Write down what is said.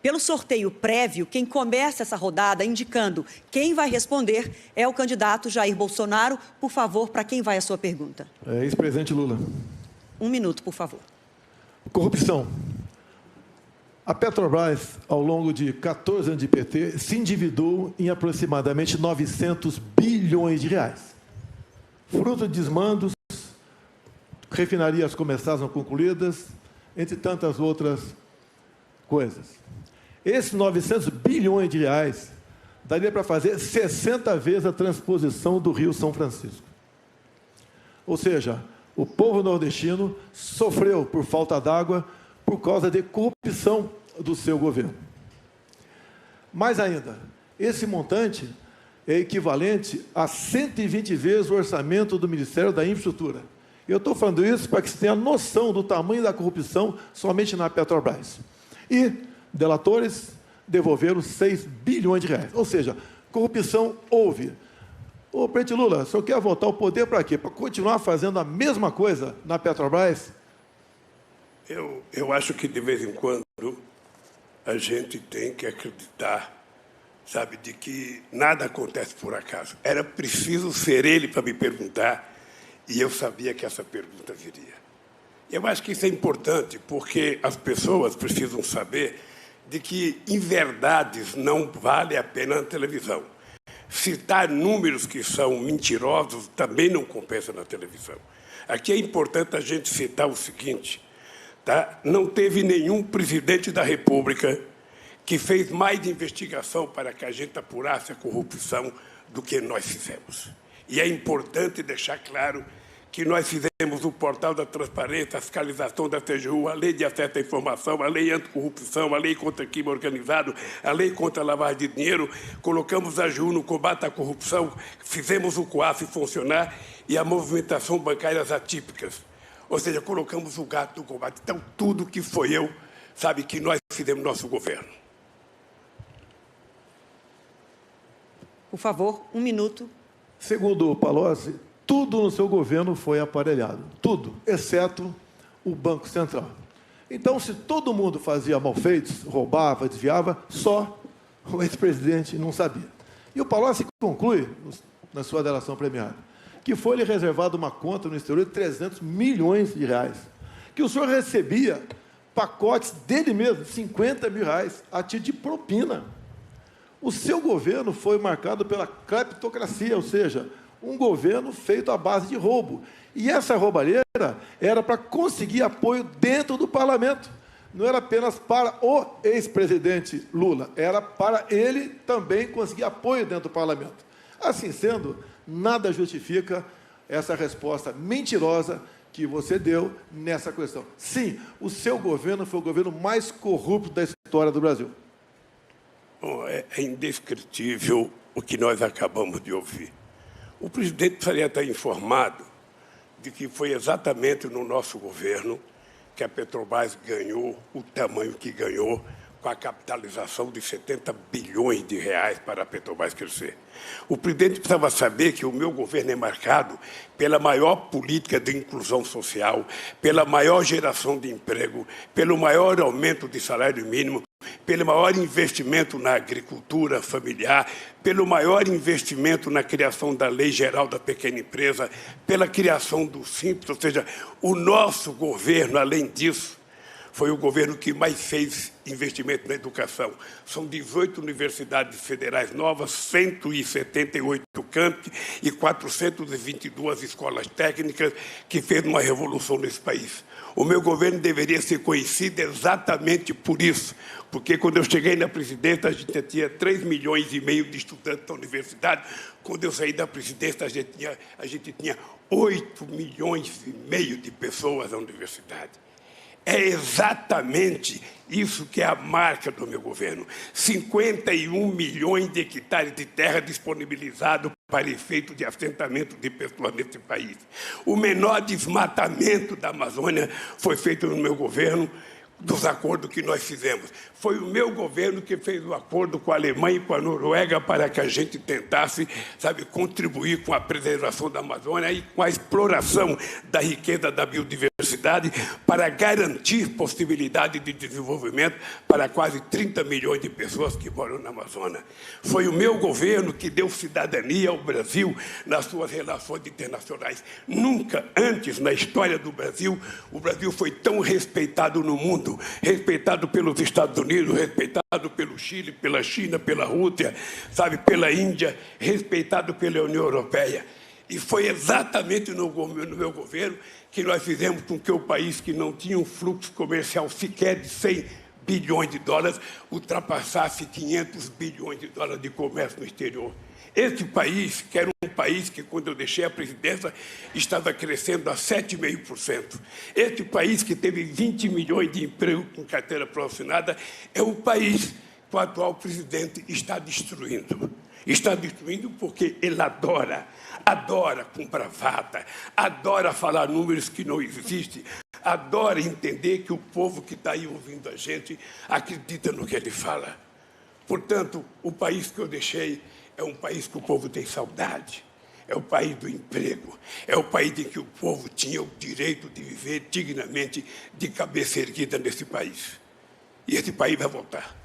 Pelo sorteio prévio, quem começa essa rodada indicando quem vai responder é o candidato Jair Bolsonaro. Por favor, para quem vai a sua pergunta? Ex-presidente Lula. 1 minuto, por favor. Corrupção. A Petrobras, ao longo de 14 anos de PT, se endividou em aproximadamente 900 bilhões de reais. Fruto de desmandos, refinarias começaram concluídas, entre tantas outras coisas. Esses 900 bilhões de reais daria para fazer 60 vezes a transposição do Rio São Francisco. Ou seja, o povo nordestino sofreu por falta d'água por causa de corrupção do seu governo. Mais ainda, esse montante é equivalente a 120 vezes o orçamento do Ministério da Infraestrutura. Eu estou falando isso para que você tenha noção do tamanho da corrupção somente na Petrobras. E delatores devolveram 6 bilhões de reais. Ou seja, corrupção houve. Ô, presidente Lula, o senhor quer voltar ao poder para quê? Para continuar fazendo a mesma coisa na Petrobras? Eu acho que, de vez em quando, a gente tem que acreditar, sabe, de que nada acontece por acaso. Era preciso ser ele para me perguntar, e eu sabia que essa pergunta viria. Eu acho que isso é importante, porque as pessoas precisam saber de que inverdades não vale a pena na televisão. Citar números que são mentirosos também não compensa na televisão. Aqui é importante a gente citar o seguinte, tá? Não teve nenhum presidente da República que fez mais investigação para que a gente apurasse a corrupção do que nós fizemos. E é importante deixar claro que nós fizemos o portal da transparência, a fiscalização da TGU, a lei de acesso à informação, a lei anticorrupção, a lei contra o crime organizado, a lei contra a lavagem de dinheiro, colocamos a AGU no combate à corrupção, fizemos o COAF funcionar e a movimentação bancárias atípicas. Ou seja, colocamos o gato no combate. Então, tudo que foi eu, sabe, que nós fizemos no nosso governo. Por favor, 1 minuto. Segundo o Palocci, tudo no seu governo foi aparelhado. Tudo, exceto o Banco Central. Então, se todo mundo fazia malfeitos, roubava, desviava, só o ex-presidente não sabia. E o Palocci conclui, na sua delação premiada, que foi-lhe reservada uma conta no exterior de 300 milhões de reais, que o senhor recebia pacotes dele mesmo, 50 mil reais, a título de propina. O seu governo foi marcado pela cleptocracia, ou seja, um governo feito à base de roubo. E essa roubalheira era para conseguir apoio dentro do parlamento. Não era apenas para o ex-presidente Lula, era para ele também conseguir apoio dentro do parlamento. Assim sendo, nada justifica essa resposta mentirosa que você deu nessa questão. Sim, o seu governo foi o governo mais corrupto da história do Brasil. Bom, é indescritível o que nós acabamos de ouvir. O presidente precisaria estar informado de que foi exatamente no nosso governo que a Petrobras ganhou o tamanho que ganhou, com a capitalização de 70 bilhões de reais para a Petrobras crescer. O presidente precisava saber que o meu governo é marcado pela maior política de inclusão social, pela maior geração de emprego, pelo maior aumento de salário mínimo, pelo maior investimento na agricultura familiar, pelo maior investimento na criação da Lei Geral da Pequena Empresa, pela criação do Simples, ou seja, o nosso governo, além disso, foi o governo que mais fez investimento na educação. São 18 universidades federais novas, 178 campi e 422 escolas técnicas que fez uma revolução nesse país. O meu governo deveria ser conhecido exatamente por isso, porque quando eu cheguei na presidência, a gente tinha 3,5 milhões de estudantes da universidade. Quando eu saí da presidência, a gente tinha 8,5 milhões de pessoas na universidade. É exatamente isso que é a marca do meu governo. 51 milhões de hectares de terra disponibilizados para efeito de assentamento de pessoas nesse país. O menor desmatamento da Amazônia foi feito no meu governo, dos acordos que nós fizemos. Foi o meu governo que fez o acordo com a Alemanha e com a Noruega para que a gente tentasse, sabe, contribuir com a preservação da Amazônia e com a exploração da riqueza da biodiversidade para garantir possibilidade de desenvolvimento para quase 30 milhões de pessoas que moram na Amazônia. Foi o meu governo que deu cidadania ao Brasil nas suas relações internacionais. Nunca antes na história do Brasil, o Brasil foi tão respeitado no mundo, respeitado pelos Estados Unidos, respeitado pelo Chile, pela China, pela Rússia, sabe, pela Índia, respeitado pela União Europeia. E foi exatamente no meu governo que nós fizemos com que o país que não tinha um fluxo comercial sequer de 100 bilhões de dólares ultrapassasse 500 bilhões de dólares de comércio no exterior. Esse país, que era um país que, quando eu deixei a presidência, estava crescendo a 7,5%. Esse país, que teve 20 milhões de empregos com carteira profissional, é o país que o atual presidente está destruindo. Está destruindo porque ele adora com bravata, adora falar números que não existem, adora entender que o povo que está aí ouvindo a gente acredita no que ele fala. Portanto, o país que eu deixei é um país que o povo tem saudade, é o país do emprego, é o país em que o povo tinha o direito de viver dignamente, de cabeça erguida nesse país. E esse país vai voltar.